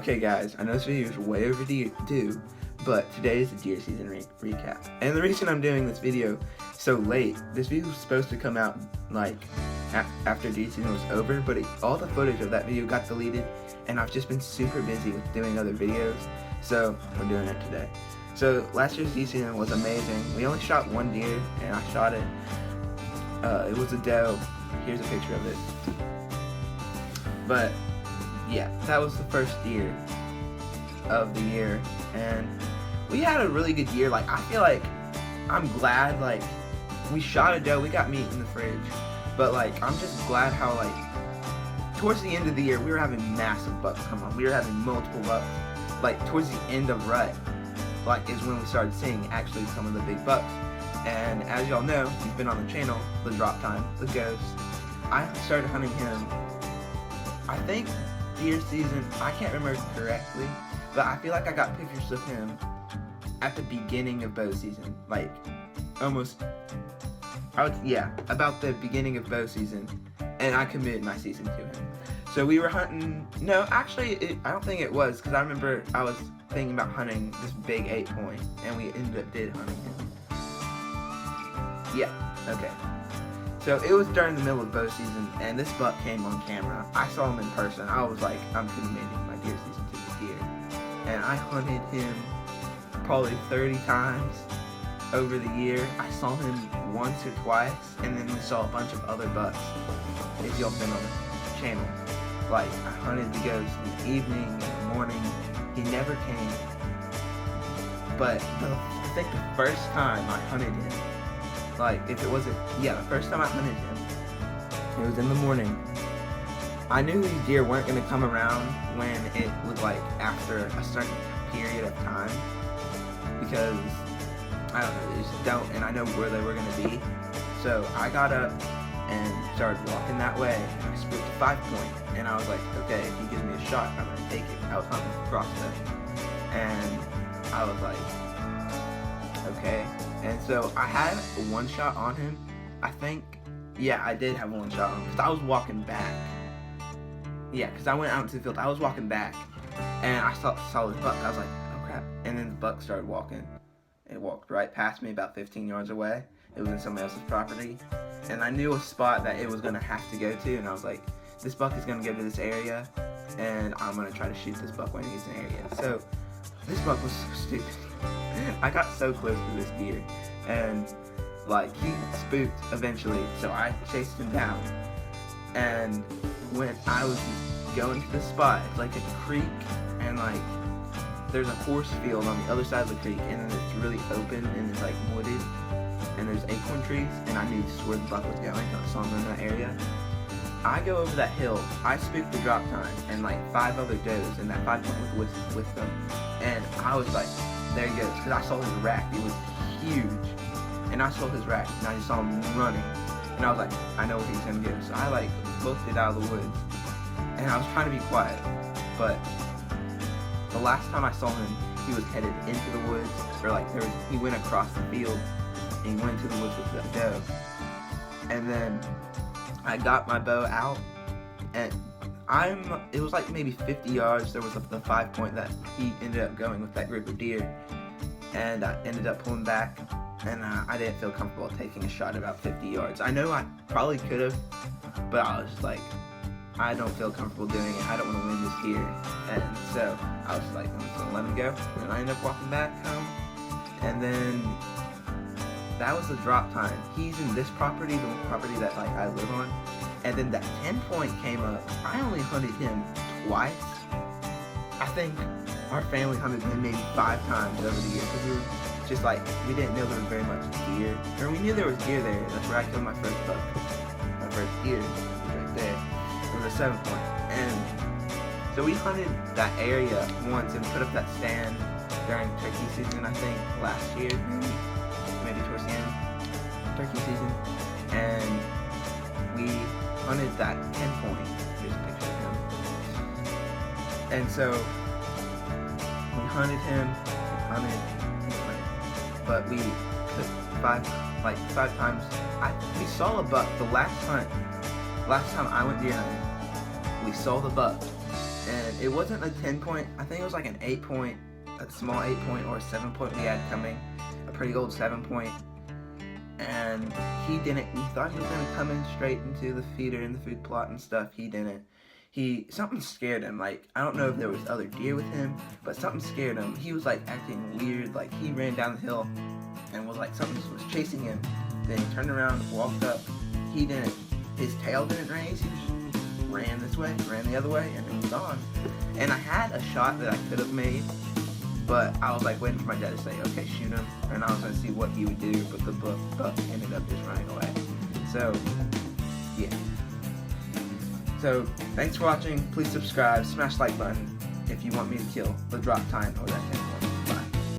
Okay guys, I know this video is way overdue, but today is the deer season recap. And the reason I'm doing this video so late, this video was supposed to come out like after deer season was over, but all the footage of that video got deleted, and I've just been super busy with doing other videos, so we're doing it today. So last year's deer season was amazing. We only shot one deer, and I shot it. It was a doe. Here's a picture of it. But yeah, that was the first deer of the year, and we had a really good year. Like, I feel like I'm glad, like, we shot a doe, we got meat in the fridge, but like, I'm just glad how, like, towards the end of the year we were having massive bucks come on. We were having multiple bucks. Like, towards the end of rut, like, is when we started seeing actually some of the big bucks. And as y'all know, if you've been on the channel, the Drop Time, the Ghost, I started hunting him, I think deer season, I can't remember correctly, but I feel like I got pictures of him at the beginning of bow season, like almost, about the beginning of bow season, and I committed my season to him. So we were hunting, no, actually, I don't think it was, because I remember I was thinking about hunting this big 8-point, and we ended up hunting him. Yeah, okay. So it was during the middle of bow season, and this buck came on camera. I saw him in person. I was like, I'm committing my deer season to this deer. And I hunted him probably 30 times over the year. I saw him once or twice, and then we saw a bunch of other bucks. If y'all been on the channel, like, I hunted the ghost in the evening, in the morning. He never came. But I think the first time I hunted him, like, if it wasn't, the first time I hunted him, it was in the morning. I knew these deer weren't going to come around when it was, like, after a certain period of time, because, I don't know, they just don't, and I know where they were going to be. So I got up and started walking that way, and I spooked a 5-point, and I was like, okay, if he gives me a shot, I'm going to take it. I was hunting with crossbow, and I was like, okay. And so I had one shot on him, I think. Yeah, I did have one shot on him, because I was walking back. Yeah, because I went out into the field, I was walking back, and I saw this buck. I was like, oh crap. And then the buck started walking. It walked right past me about 15 yards away. It was in somebody else's property. And I knew a spot that it was going to have to go to, and I was like, this buck is going to go to this area, and I'm going to try to shoot this buck when he's in the area. So, this buck was so stupid. I got so close to this deer, and like, he spooked eventually, so I chased him down. And when I was going to the spot, it's like a creek, and like, there's a horse field on the other side of the creek, and then it's really open and it's like wooded, and there's acorn trees, and I knew this is where the buck was going. I saw him in that area. I go over that hill, I spooked the Drop Time, and like 5 other does, and that 5-point was with them, and I was like, there he goes, because I saw his rack. It was huge, and I saw his rack, and I just saw him running, and I was like, I know where he's gonna go. So I like looked it out of the woods, and I was trying to be quiet, but the last time I saw him, he was headed into the woods, or like he went across the field, and he went into the woods with that doe. And then I got my bow out, and it was like maybe 50 yards, there was the 5-point that he ended up going with that group of deer, and I ended up pulling back, and I didn't feel comfortable taking a shot about 50 yards. I know I probably could have, but I was just like, I don't feel comfortable doing it, I don't want to win this deer, and so I was like, I'm just going to let him go, and I ended up walking back home, and then that was the Drop Time. He's in this property, the property that like I live on. And then that 10-point came up. I only hunted him twice. I think our family hunted him maybe 5 times over the year, because we were just like, we didn't know there was very much deer. Or we knew there was deer there. That's where I killed my first buck. My first deer was right there. It was a 7-point. And so we hunted that area once and put up that stand during turkey season, I think, last year, maybe towards the end, turkey season. And we hunted that 10-point. Here's a picture of him. And so we hunted him, but we took 5 times. We saw a buck. The last time I went deer hunting, we saw the buck, and it wasn't a 10-point. I think it was like an 8-point, a small 8-point or a 7-point we had coming, a pretty old 7-point. And he didn't. We thought he was gonna come in straight into the feeder and the food plot and stuff. He didn't. Something scared him. Like, I don't know if there was other deer with him, but something scared him. He was like acting weird. Like, he ran down the hill and was like, something was chasing him. Then he turned around, walked up. He didn't. His tail didn't raise. He just ran this way, ran the other way, and it was gone. And I had a shot that I could have made, but I was like waiting for my dad to say, okay, shoot him, and I was gonna see what he would do, but the buck ended up just running away. So, yeah. So, thanks for watching. Please subscribe, smash like button if you want me to kill the drop time or that 10-point.